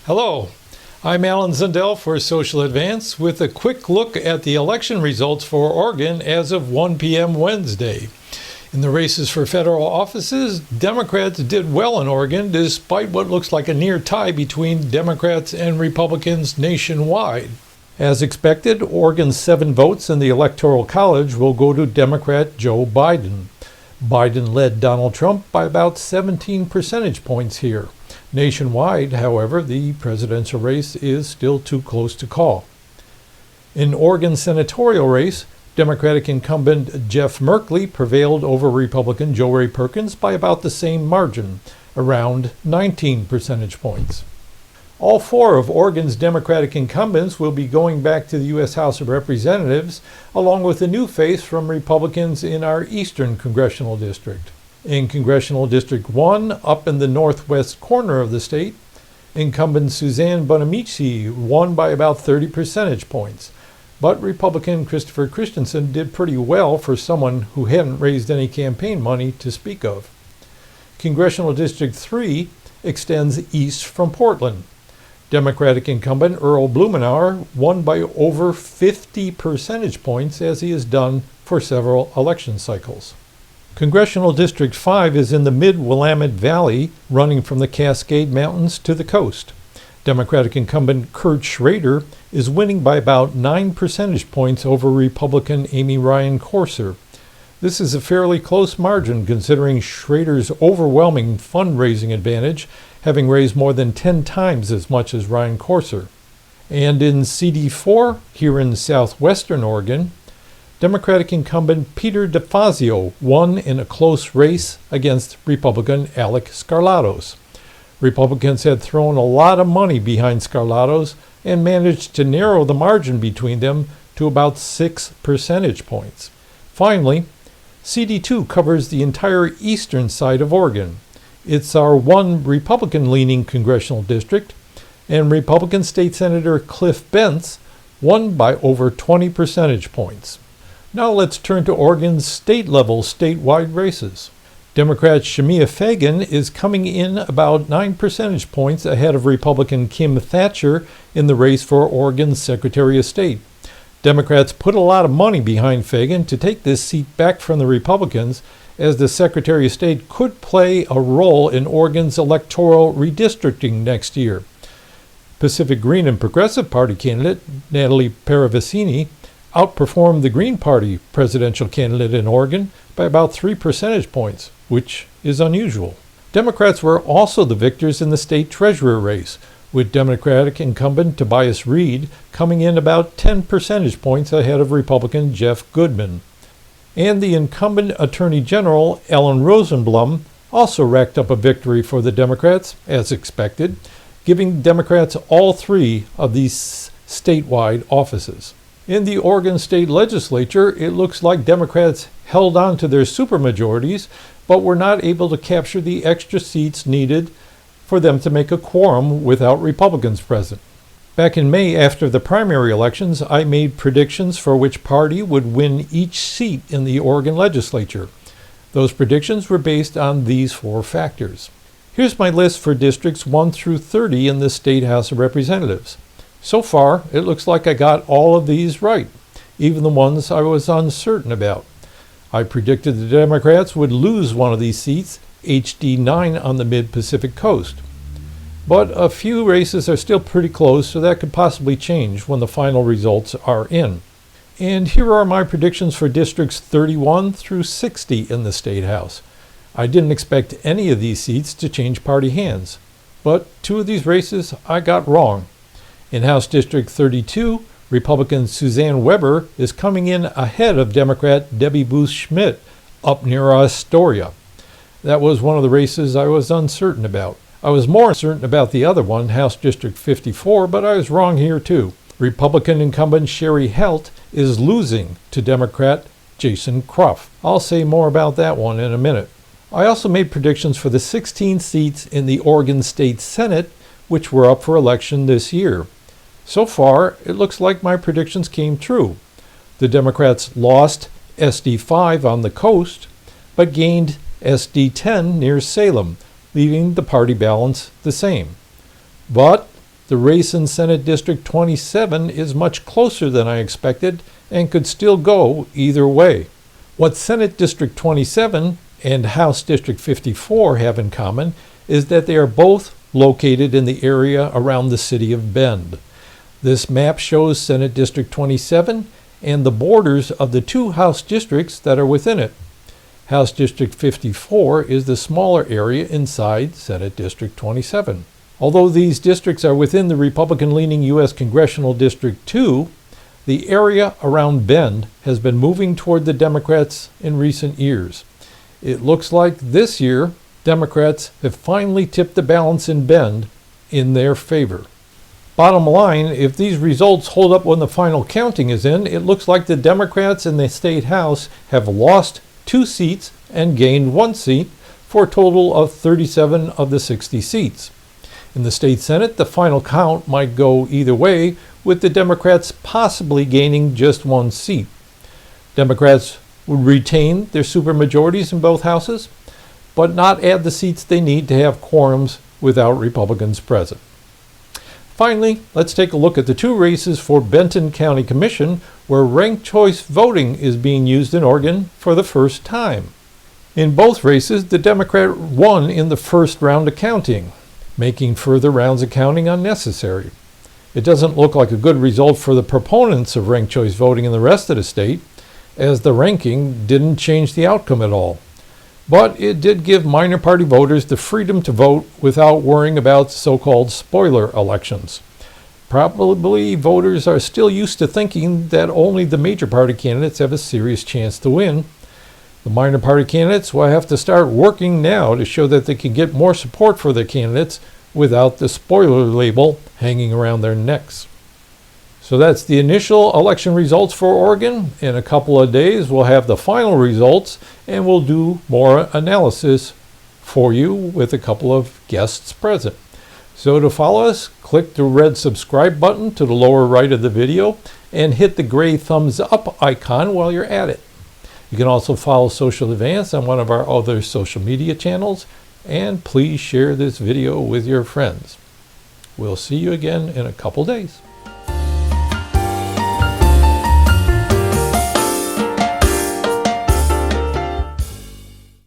Hello, I'm Alan Zundell for Social Advance with a quick look at the election results for Oregon as of 1 p.m. Wednesday. In the races for federal offices, Democrats did well in Oregon despite what looks like a near tie between Democrats and Republicans nationwide. As expected, Oregon's 7 votes in the Electoral College will go to Democrat Joe Biden. Biden led Donald Trump by about 17 percentage points here. Nationwide, however, the presidential race is still too close to call. In Oregon's senatorial race, Democratic incumbent Jeff Merkley prevailed over Republican Joe Ray Perkins by about the same margin, around 19 percentage points. All 4 of Oregon's Democratic incumbents will be going back to the U.S. House of Representatives, along with a new face from Republicans in our eastern congressional district. In Congressional District 1, up in the northwest corner of the state, incumbent Suzanne Bonamici won by about 30 percentage points, but Republican Christopher Christensen did pretty well for someone who hadn't raised any campaign money to speak of. Congressional District 3 extends east from Portland. Democratic incumbent Earl Blumenauer won by over 50 percentage points, as he has done for several election cycles. Congressional District 5 is in the mid-Willamette Valley, running from the Cascade Mountains to the coast. Democratic incumbent Kurt Schrader is winning by about 9 percentage points over Republican Amy Ryan Courser. This is a fairly close margin considering Schrader's overwhelming fundraising advantage, having raised more than 10 times as much as Ryan Courser. And in CD4, here in southwestern Oregon, Democratic incumbent Peter DeFazio won in a close race against Republican Alec Skarlatos. Republicans had thrown a lot of money behind Skarlatos and managed to narrow the margin between them to about 6 percentage points. Finally, CD2 covers the entire eastern side of Oregon. It's our one Republican-leaning congressional district, and Republican State Senator Cliff Bentz won by over 20 percentage points. Now let's turn to Oregon's state-level statewide races. Democrat Shemia Fagan is coming in about 9 percentage points ahead of Republican Kim Thatcher in the race for Oregon's Secretary of State. Democrats put a lot of money behind Fagan to take this seat back from the Republicans, as the Secretary of State could play a role in Oregon's electoral redistricting next year. Pacific Green and Progressive Party candidate Natalie Paravicini outperformed the Green Party presidential candidate in Oregon by about 3 percentage points, which is unusual. Democrats were also the victors in the state treasurer race, with Democratic incumbent Tobias Reed coming in about 10 percentage points ahead of Republican Jeff Goodman. And the incumbent Attorney General Ellen Rosenblum also racked up a victory for the Democrats, as expected, giving Democrats all 3 of these statewide offices. In the Oregon State Legislature, it looks like Democrats held on to their supermajorities, but were not able to capture the extra seats needed for them to make a quorum without Republicans present. Back in May, after the primary elections, I made predictions for which party would win each seat in the Oregon Legislature. Those predictions were based on these 4 factors. Here's my list for districts 1 through 30 in the State House of Representatives. So far, it looks like I got all of these right, even the ones I was uncertain about. I predicted the Democrats would lose one of these seats, HD 9 on the mid-Pacific coast. But a few races are still pretty close, so that could possibly change when the final results are in. And here are my predictions for districts 31 through 60 in the State House. I didn't expect any of these seats to change party hands, but 2 of these races I got wrong. In House District 32, Republican Suzanne Weber is coming in ahead of Democrat Debbie Booth Schmidt up near Astoria. That was one of the races I was uncertain about. I was more certain about the other one, House District 54, but I was wrong here too. Republican incumbent Sherry Helt is losing to Democrat Jason Cruff. I'll say more about that one in a minute. I also made predictions for the 16 seats in the Oregon State Senate, which were up for election this year. So far, it looks like my predictions came true. The Democrats lost SD5 on the coast, but gained SD10 near Salem, leaving the party balance the same. But the race in Senate District 27 is much closer than I expected and could still go either way. What Senate District 27 and House District 54 have in common is that they are both located in the area around the city of Bend. This map shows Senate District 27 and the borders of the two House districts that are within it. House District 54 is the smaller area inside Senate District 27. Although these districts are within the Republican-leaning U.S. Congressional District 2, the area around Bend has been moving toward the Democrats in recent years. It looks like this year, Democrats have finally tipped the balance in Bend in their favor. Bottom line, if these results hold up when the final counting is in, it looks like the Democrats in the state House have lost 2 seats and gained 1 seat for a total of 37 of the 60 seats. In the state Senate, the final count might go either way, with the Democrats possibly gaining just 1 seat. Democrats would retain their supermajorities in both houses, but not add the seats they need to have quorums without Republicans present. Finally, let's take a look at the 2 races for Benton County Commission, where ranked choice voting is being used in Oregon for the first time. In both races, the Democrat won in the first round of counting, making further rounds of counting unnecessary. It doesn't look like a good result for the proponents of ranked choice voting in the rest of the state, as the ranking didn't change the outcome at all. But it did give minor party voters the freedom to vote without worrying about so-called spoiler elections. Probably voters are still used to thinking that only the major party candidates have a serious chance to win. The minor party candidates will have to start working now to show that they can get more support for their candidates without the spoiler label hanging around their necks. So that's the initial election results for Oregon. In a couple of days, we'll have the final results, and we'll do more analysis for you with a couple of guests present. So to follow us, click the red subscribe button to the lower right of the video and hit the gray thumbs up icon while you're at it. You can also follow Social Advance on one of our other social media channels, and please share this video with your friends. We'll see you again in a couple days.